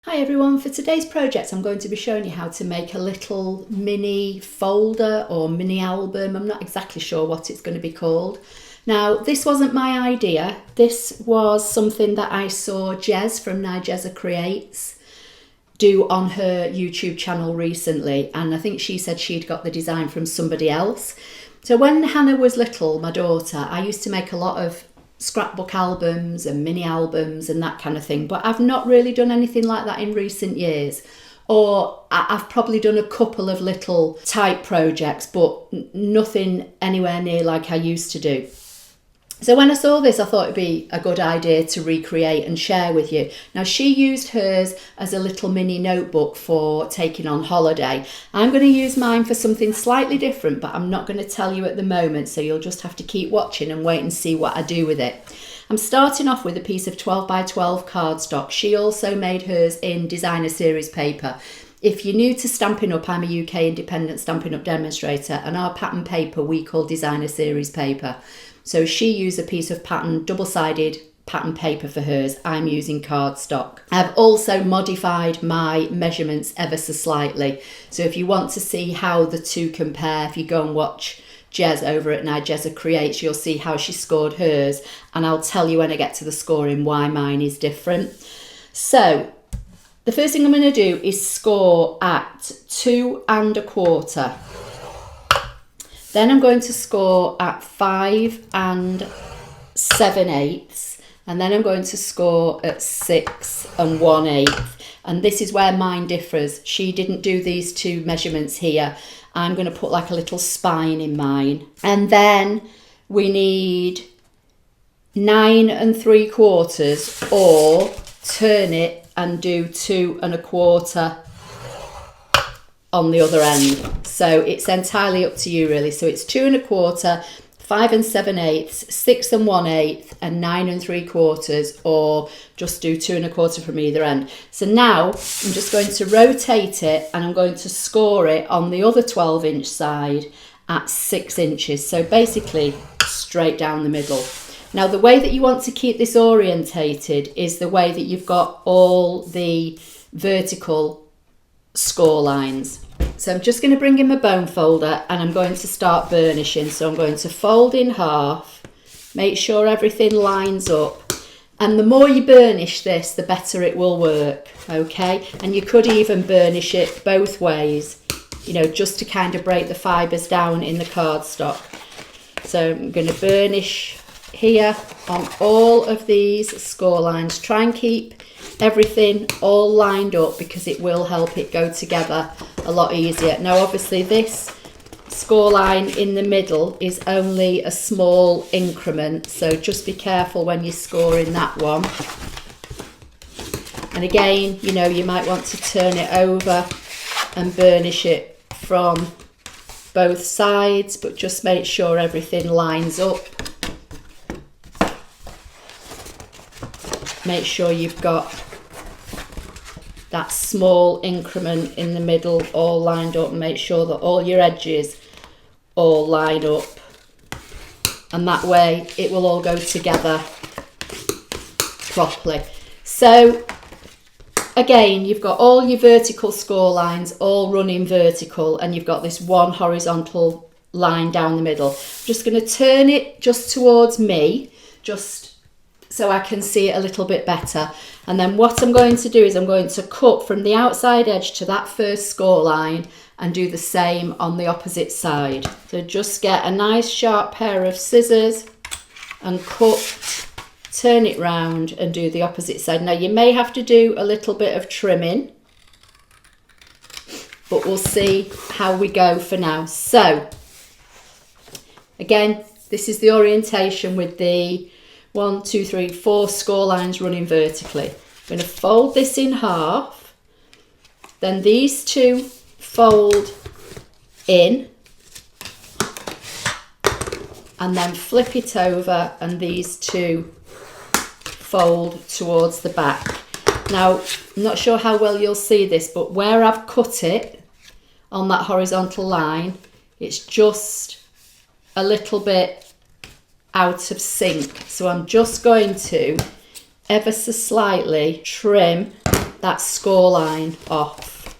Hi everyone, for today's project I'm going to be showing you how to make a little mini folder or mini album. I'm not exactly sure what it's going to be called. Now this wasn't my idea, this was something that I saw Jez from Nigeza Creates do on her YouTube channel recently, and I think she said she'd got the design from somebody else. So when Hannah was little, my daughter, I used to make a lot of scrapbook albums and mini albums and that kind of thing, but I've not really done anything like that in recent years. Or I've probably done a couple of little type projects, but nothing anywhere near like I used to do. So when I saw this, I thought it'd be a good idea to recreate and share with you. Now she used hers as a little mini notebook for taking on holiday. I'm going to use mine for something slightly different, but I'm not going to tell you at the moment, so you'll just have to keep watching and wait and see what I do with it. I'm starting off with a piece of 12 by 12 cardstock. She also made hers in designer series paper. If you're new to Stampin' Up, I'm a UK independent Stampin' Up demonstrator, and our pattern paper we call designer series paper. So she used a piece of pattern, double-sided pattern paper for hers. I'm using cardstock. I've also modified my measurements ever so slightly. So if you want to see how the two compare, if you go and watch Jez over at Nigeza Creates, you'll see how she scored hers. And I'll tell you when I get to the scoring why mine is different. So the first thing I'm going to do is score at 2 1/4. Then I'm going to score at 5 7/8, and then I'm going to score at 6 1/8. And this is where mine differs. She didn't do these two measurements here. I'm going to put like a little spine in mine. And then we need 9 3/4, or turn it and do 2 1/4 on the other end. So it's entirely up to you really. So it's 2 1/4, 5 7/8, 6 1/8, and 9 3/4, or just do 2 1/4 from either end. So now I'm just going to rotate it, and I'm going to score it on the other 12-inch side at 6 inches. So basically straight down the middle. Now the way that you want to keep this orientated is the way that you've got all the vertical score lines. So I'm just going to bring in my bone folder, and I'm going to start burnishing. So I'm going to fold in half, make sure everything lines up, and the more you burnish this, the better it will work, okay? And you could even burnish it both ways, you know, just to kind of break the fibres down in the cardstock. So I'm going to burnish here on all of these score lines. Try and keep everything all lined up, because it will help it go together a lot easier. Now obviously this score line in the middle is only a small increment, so just be careful when you're scoring that one. And again, you know, you might want to turn it over and burnish it from both sides, but just make sure everything lines up. Make sure you've got that small increment in the middle all lined up, and make sure that all your edges all line up, and that way it will all go together properly. So again, you've got all your vertical score lines all running vertical, and you've got this one horizontal line down the middle. I'm just going to turn it just towards me, just so I can see it a little bit better. And then what I'm going to do is I'm going to cut from the outside edge to that first score line and do the same on the opposite side. So just get a nice sharp pair of scissors and cut, turn it round and do the opposite side. Now you may have to do a little bit of trimming, but we'll see how we go for now. So again, this is the orientation with the 1, 2, 3, 4 score lines running vertically. I'm going to fold this in half, then these two fold in, and then flip it over, and these two fold towards the back. Now, I'm not sure how well you'll see this, but where I've cut it on that horizontal line, it's just a little bit out of sync. So I'm just going to ever so slightly trim that score line off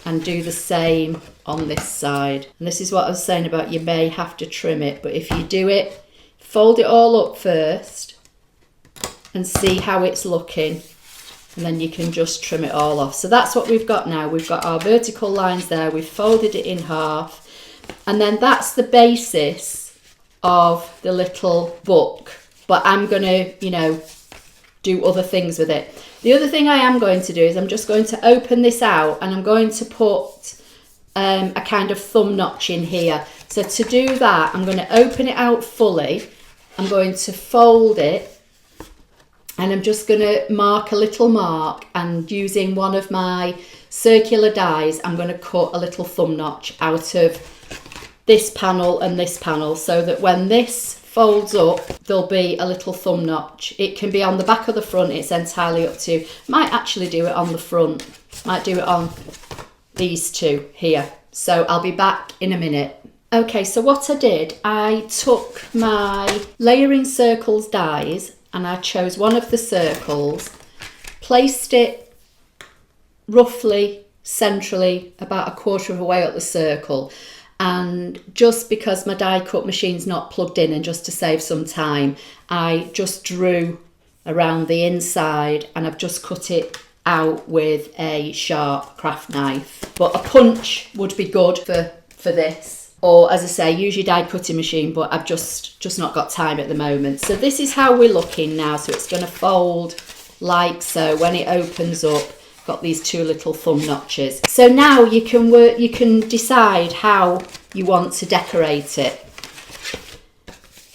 and do the same on this side. And this is what I was saying about you may have to trim it, but if you do it, fold it all up first and see how it's looking, and then you can just trim it all off. So that's what we've got now. We've got our vertical lines there, we've folded it in half, and then that's the basis of the little book. But I'm gonna, you know, do other things with it. The other thing I am going to do is I'm just going to open this out, and I'm going to put a kind of thumb notch in here. So to do that, I'm going to open it out fully. I'm going to fold it, and I'm just going to mark a little mark, and using one of my circular dies, I'm going to cut a little thumb notch out of this panel and this panel, so that when this folds up, there'll be a little thumb notch. It can be on the back or the front, it's entirely up to you. Might actually do it on the front, might do it on these two here. So I'll be back in a minute. Okay, so what I did, I took my layering circles dies, and I chose one of the circles, placed it roughly centrally about a quarter of a way up the circle. And just because my die cut machine's not plugged in, and just to save some time, I just drew around the inside, and I've just cut it out with a sharp craft knife. But a punch would be good for this. Or as I say, use your die cutting machine, but I've just not got time at the moment. So this is how we're looking now. So it's going to fold like so. When it opens up, got these two little thumb notches. So now you can decide how you want to decorate it.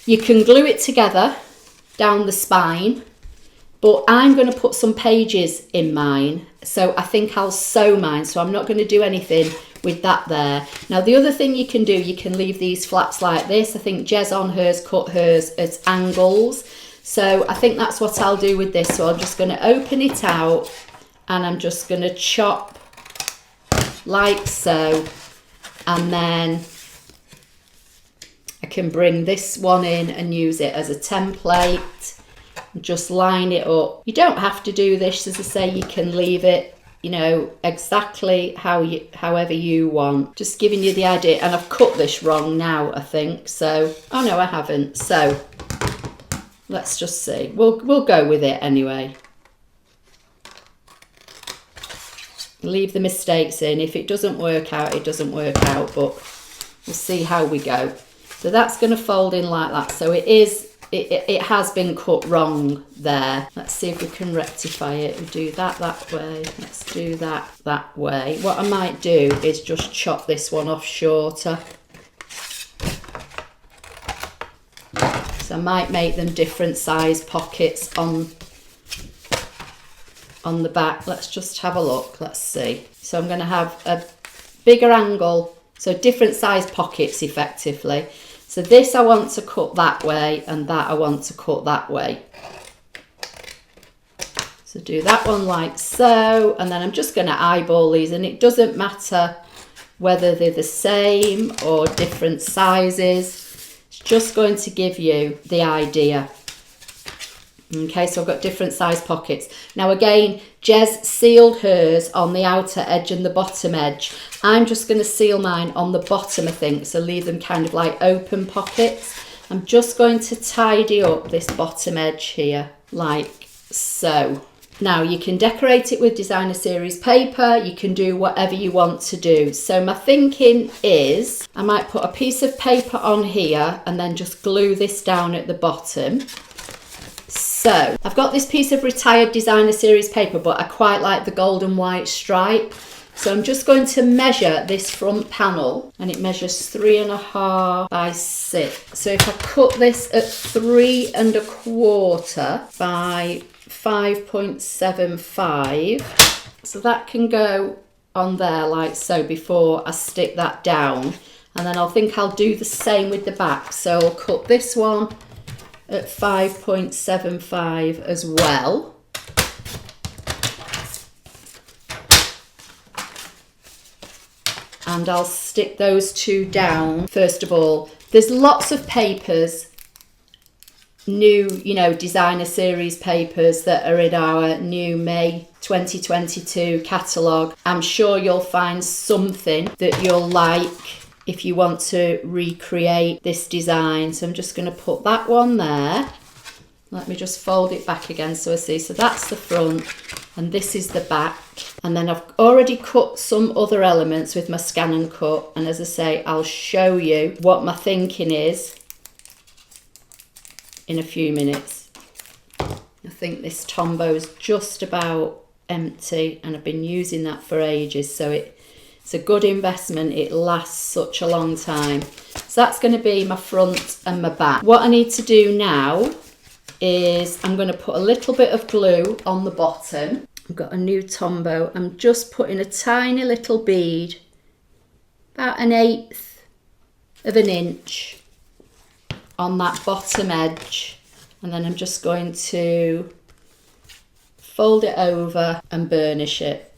You can glue it together down the spine, but I'm going to put some pages in mine, so I think I'll sew mine, so I'm not going to do anything with that there. Now the other thing you can do, you can leave these flaps like this. I think Jez on hers cut hers at angles, so I think that's what I'll do with this. So I'm just going to open it out, and I'm just going to chop like so, and then I can bring this one in and use it as a template. Just line it up. You don't have to do this, as I say, you can leave it, you know, exactly however you want. Just giving you the idea, and I've cut this wrong now, I think. So, oh no, I haven't. So let's just see. We'll go with it anyway. Leave the mistakes in. If it doesn't work out, it doesn't work out, but we'll see how we go. So that's going to fold in like that. So it has been cut wrong there. Let's see if we can rectify it. We do that way. Let's do that way. What I might do is just chop this one off shorter. So I might make them different size pockets on the back. Let's just have a look. Let's see. So I'm going to have a bigger angle, so different size pockets effectively. So this I want to cut that way, and that I want to cut that way. So do that one like so, and then I'm just going to eyeball these, and it doesn't matter whether they're the same or different sizes. It's just going to give you the idea. Okay, so I've got different size pockets. Now again, Jez sealed hers on the outer edge and the bottom edge. I'm just going to seal mine on the bottom, I think, so leave them kind of like open pockets. I'm just going to tidy up this bottom edge here, like so. Now you can decorate it with designer series paper, you can do whatever you want to do. So my thinking is I might put a piece of paper on here and then just glue this down at the bottom. So I've got this piece of retired designer series paper, but I quite like the gold and white stripe. So I'm just going to measure this front panel, and it measures 3.5 by 6. So if I cut this at 3 1/4 by 5.75, so that can go on there like so before I stick that down. And then I'll do the same with the back. So I'll cut this one at 5.75 as well. And I'll stick those two down. First of all, there's lots of papers new, you know, designer series papers that are in our new May 2022 catalogue. I'm sure you'll find something that you'll like if you want to recreate this design. So I'm just going to put that one there. Let me just fold it back again so I see. So that's the front and this is the back. And then I've already cut some other elements with my ScanNCut. And as I say, I'll show you what my thinking is in a few minutes. I think this Tombow is just about empty and I've been using that for ages. So it's a good investment. It lasts such a long time. So that's going to be my front and my back. What I need to do now is I'm going to put a little bit of glue on the bottom. I've got a new Tombow. I'm just putting a tiny little bead, about 1/8 of an inch, on that bottom edge, and then I'm just going to fold it over and burnish it,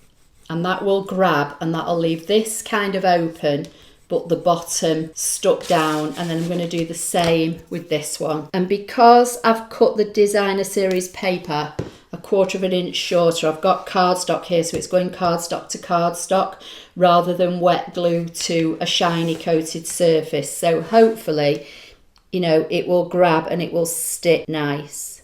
and that will grab and that'll leave this kind of open but the bottom stuck down. And then I'm going to do the same with this one. And because I've cut the designer series paper 1/4 of an inch shorter, I've got cardstock here, so it's going cardstock to cardstock rather than wet glue to a shiny coated surface. So hopefully, you know, it will grab and it will stick nice.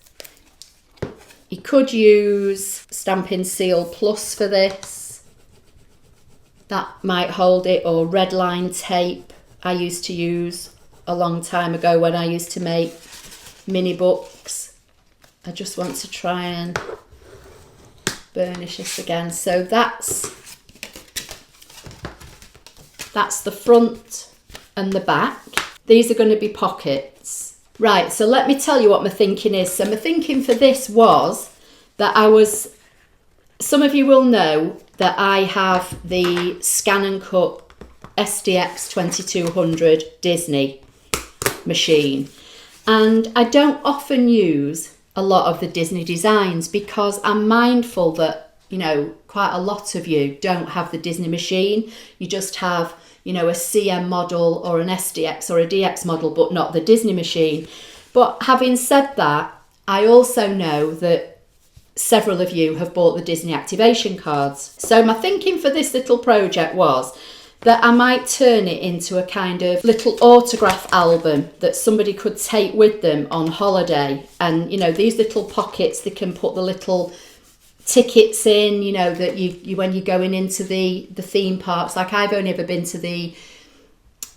You could use Stampin' Seal Plus for this. That might hold it, or red line tape I used to use a long time ago when I used to make mini books. I just want to try and burnish this again. So that's the front and the back. These are going to be pockets. Right, so let me tell you what my thinking is. So my thinking for this was that some of you will know that I have the ScanNCut SDX 2200 Disney machine. And I don't often use a lot of the Disney designs because I'm mindful that, you know, quite a lot of you don't have the Disney machine. You just have, you know, a CM model or an SDX or a DX model, but not the Disney machine. But having said that, I also know that several of you have bought the Disney activation cards. So my thinking for this little project was that I might turn it into a kind of little autograph album that somebody could take with them on holiday. And, you know, these little pockets, they can put the little tickets in, you know, that you when you're going into the theme parks. Like, I've only ever been to the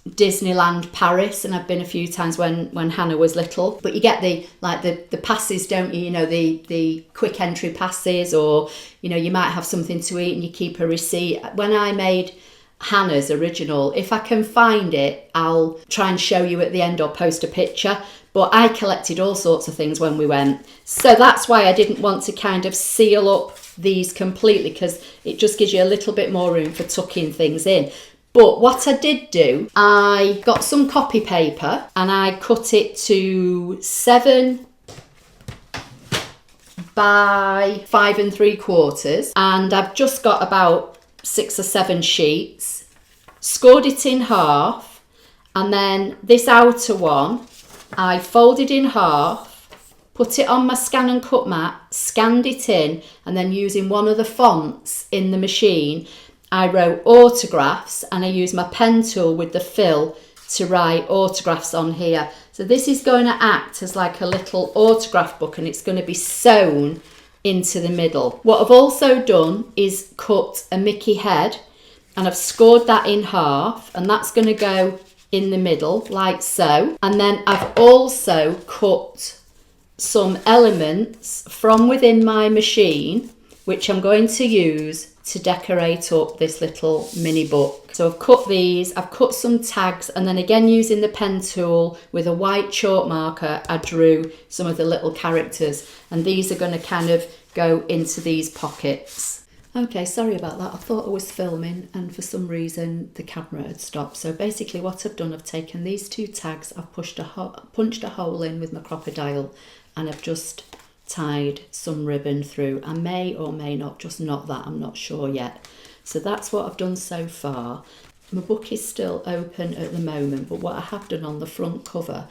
Disneyland Paris, and I've been a few times when Hannah was little, but you get the passes, don't you? You know, the quick entry passes, or, you know, you might have something to eat and you keep a receipt. When I made Hannah's original, if I can find it, I'll try and show you at the end or post a picture. But I collected all sorts of things when we went, so that's why I didn't want to kind of seal up these completely, because it just gives you a little bit more room for tucking things in. But what I did do, I got some copy paper and I cut it to 7 by 5 3/4, and I've just got about 6 or 7 sheets, scored it in half, and then this outer one I folded in half, put it on my ScanNCut mat, scanned it in, and then using one of the fonts in the machine, I wrote autographs, and I used my pen tool with the fill to write autographs on here. So this is going to act as like a little autograph book, and it's going to be sewn into the middle. What I've also done is cut a Mickey head, and I've scored that in half, and that's going to go in the middle like so. And then I've also cut some elements from within my machine, which I'm going to use to decorate up this little mini book. So I've cut these, I've cut some tags, and then again using the pen tool with a white chalk marker, I drew some of the little characters, and these are going to kind of go into these pockets. Okay, sorry about that. I thought I was filming and for some reason the camera had stopped. So basically what I've done, I've taken these 2 tags, I've punched a hole in with my crocodile, and I've just tied some ribbon through. I may or may not just knot that, I'm not sure yet. So that's what I've done so far. My book is still open at the moment, but what I have done on the front cover,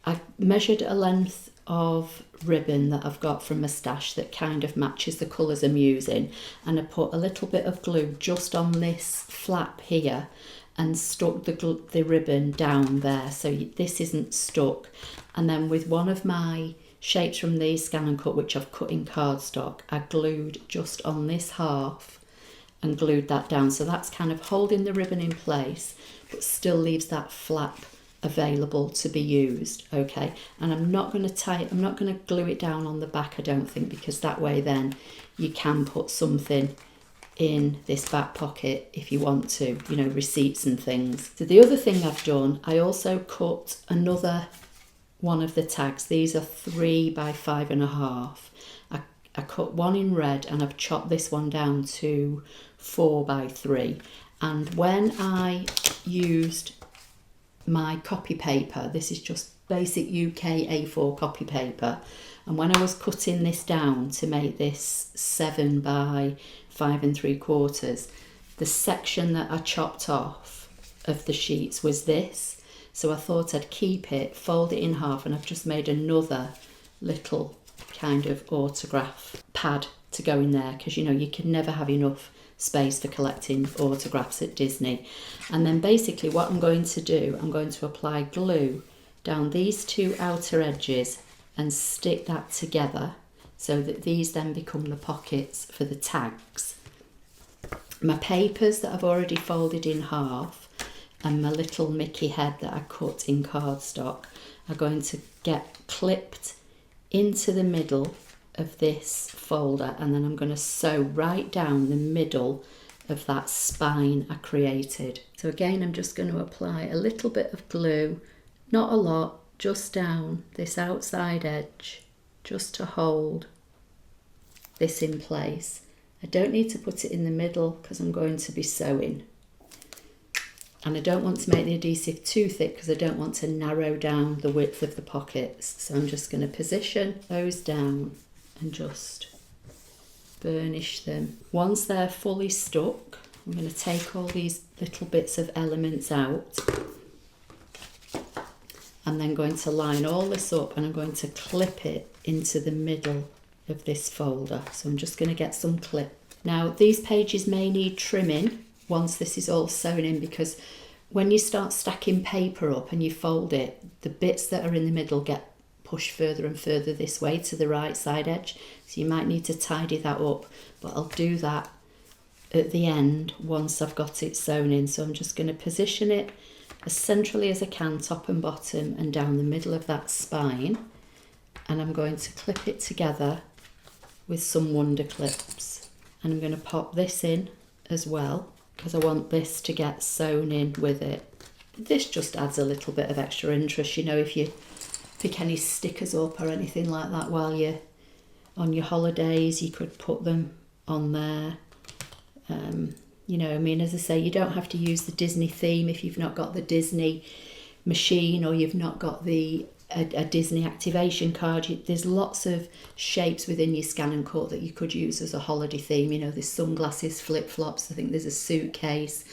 I measured a length of ribbon that I've got from my stash that kind of matches the colours I'm using, and I put a little bit of glue just on this flap here and stuck the ribbon down there so this isn't stuck. And then with one of my shapes from the ScanNCut, which I've cut in cardstock, I glued just on this half and glued that down, so that's kind of holding the ribbon in place but still leaves that flap available to be used. Okay, and I'm not going to glue it down on the back, I don't think, because that way then you can put something in this back pocket if you want to, you know, receipts and things. So the other thing I've done, I also cut another one of the tags. These are 3 by 5.5. I cut one in red and I've chopped this one down to 4 by 3. And when I used my copy paper, this is just basic UK A4 copy paper, and when I was cutting this down to make this 7 by 5 3/4, the section that I chopped off of the sheets was this, so I thought I'd keep it, fold it in half, and I've just made another little kind of autograph pad to go in there, because you know you can never have enough space for collecting autographs at Disney. And then basically what I'm going to do, I'm going to apply glue down these 2 outer edges and stick that together so that these then become the pockets for the tags. My papers that I've already folded in half and my little Mickey head that I cut in cardstock are going to get clipped into the middle of this folder, and then I'm going to sew right down the middle of that spine I created. So again, I'm just going to apply a little bit of glue, not a lot, just down this outside edge, just to hold this in place. I don't need to put it in the middle because I'm going to be sewing, and I don't want to make the adhesive too thick because I don't want to narrow down the width of the pockets. So I'm just going to position those down and just burnish them. Once they're fully stuck, I'm going to take all these little bits of elements out and then going to line all this up, and I'm going to clip it into the middle of this folder. So I'm just going to get some clip. Now these pages may need trimming once this is all sewn in, because when you start stacking paper up and you fold it, the bits that are in the middle get pushed further and further this way to the right side edge, so you might need to tidy that up, but I'll do that at the end once I've got it sewn in. So I'm just going to position it as centrally as I can, top and bottom, and down the middle of that spine, and I'm going to clip it together with some wonder clips, and I'm going to pop this in as well because I want this to get sewn in with it. This just adds a little bit of extra interest, you know, if you pick any stickers up or anything like that while you're on your holidays, you could put them on there. You know, I mean, as I say, you don't have to use the Disney theme if you've not got the Disney machine or you've not got a Disney activation card. There's lots of shapes within your ScanNCut that you could use as a holiday theme. You know, there's sunglasses, flip-flops, I think there's a suitcase,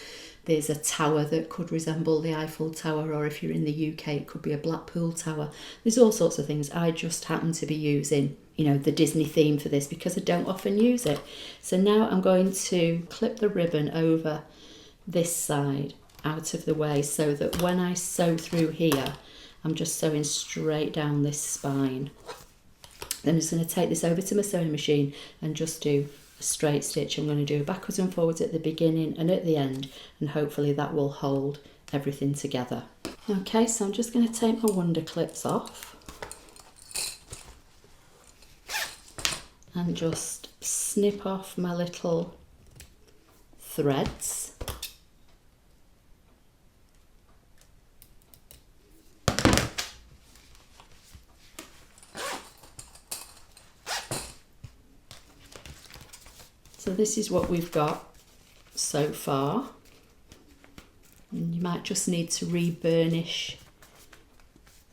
there's a tower that could resemble the Eiffel Tower, or if you're in the UK it could be a Blackpool Tower. There's all sorts of things. I just happen to be using, you know, the Disney theme for this because I don't often use it. So now I'm going to clip the ribbon over this side out of the way so that when I sew through here, I'm just sewing straight down this spine. Then I'm just going to take this over to my sewing machine and just do a straight stitch. I'm going to do a backwards and forwards at the beginning and at the end, and hopefully that will hold everything together. Okay, so I'm just going to take my wonder clips off and just snip off my little threads. So this is what we've got so far. And you might just need to re-burnish,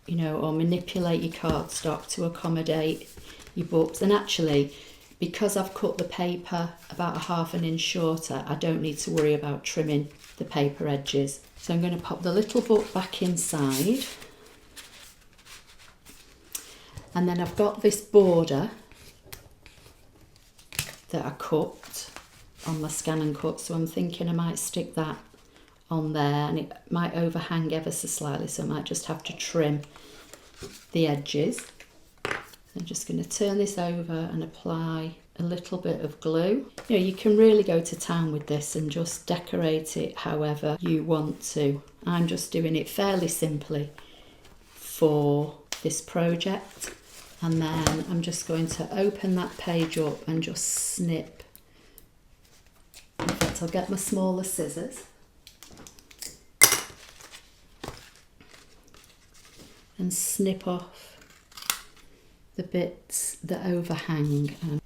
you know, or manipulate your cardstock to accommodate your books. And actually, because I've cut the paper about 1/2 inch shorter, I don't need to worry about trimming the paper edges. So I'm going to pop the little book back inside. And then I've got this border that I cut on my ScanNCut, so I'm thinking I might stick that on there, and it might overhang ever so slightly, so I might just have to trim the edges. I'm just going to turn this over and apply a little bit of glue. You know, you can really go to town with this and just decorate it however you want to. I'm just doing it fairly simply for this project. And then I'm just going to open that page up and just snip. In fact, I'll get my smaller scissors and snip off the bits that overhang.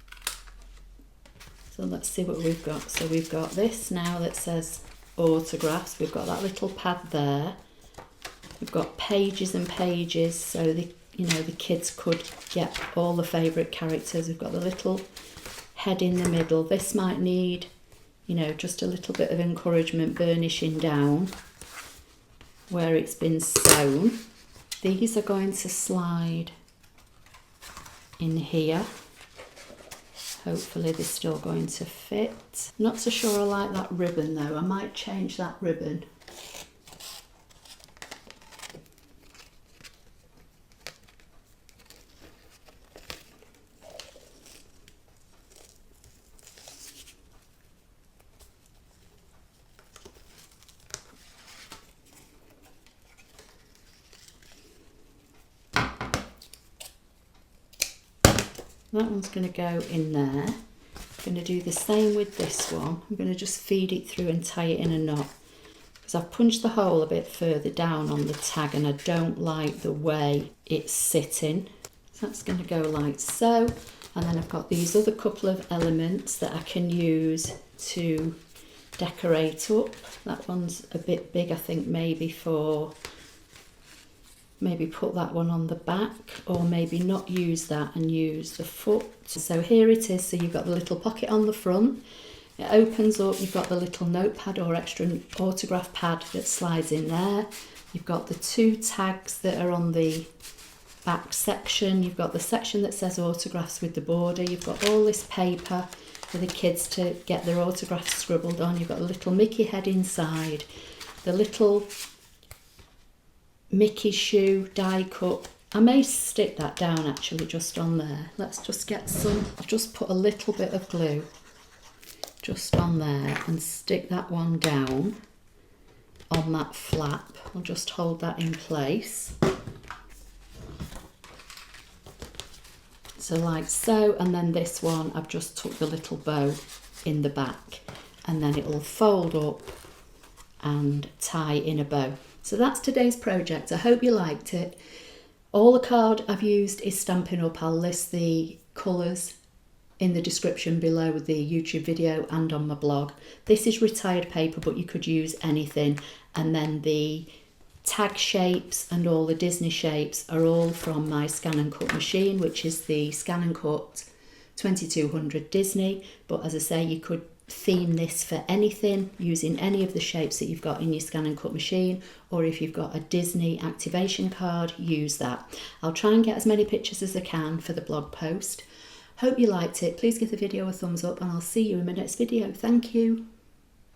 So let's see what we've got. So we've got this now that says autographs. We've got that little pad there. We've got pages and pages, so the kids could get all the favourite characters. We've got the little head in the middle. This might need, just a little bit of encouragement, burnishing down where it's been sewn. These are going to slide in here. Hopefully they're still going to fit. Not so sure I like that ribbon though. I might change that ribbon. That one's going to go in there. I'm going to do the same with this one. I'm going to just feed it through and tie it in a knot, because I've punched the hole a bit further down on the tag and I don't like the way it's sitting. So that's going to go like so. And then I've got these other couple of elements that I can use to decorate up. That one's a bit big, I think, maybe put that one on the back, or maybe not use that and use the foot. So here it is. So you've got the little pocket on the front. It opens up. You've got the little notepad or extra autograph pad that slides in there. You've got the two tags that are on the back section. You've got the section that says autographs with the border. You've got all this paper for the kids to get their autographs scribbled on. You've got the little Mickey head inside, the little Mickey shoe die cut. I may stick that down actually just on there. Let's just get some. I've just put a little bit of glue just on there and stick that one down on that flap. I'll just hold that in place. So like so, and then this one I've just took the little bow in the back, and then it will fold up and tie in a bow. So that's today's project. I hope you liked it. All the card I've used is Stampin' Up. I'll list the colours in the description below with the YouTube video and on my blog. This is retired paper, but you could use anything. And then the tag shapes and all the Disney shapes are all from my ScanNCut machine, which is the ScanNCut 2200 Disney. But as I say, you could theme this for anything using any of the shapes that you've got in your ScanNCut machine, or if you've got a Disney activation card, use that. I'll try and get as many pictures as I can for the blog post. Hope you liked it. Please give the video a thumbs up and I'll see you in my next video. Thank you.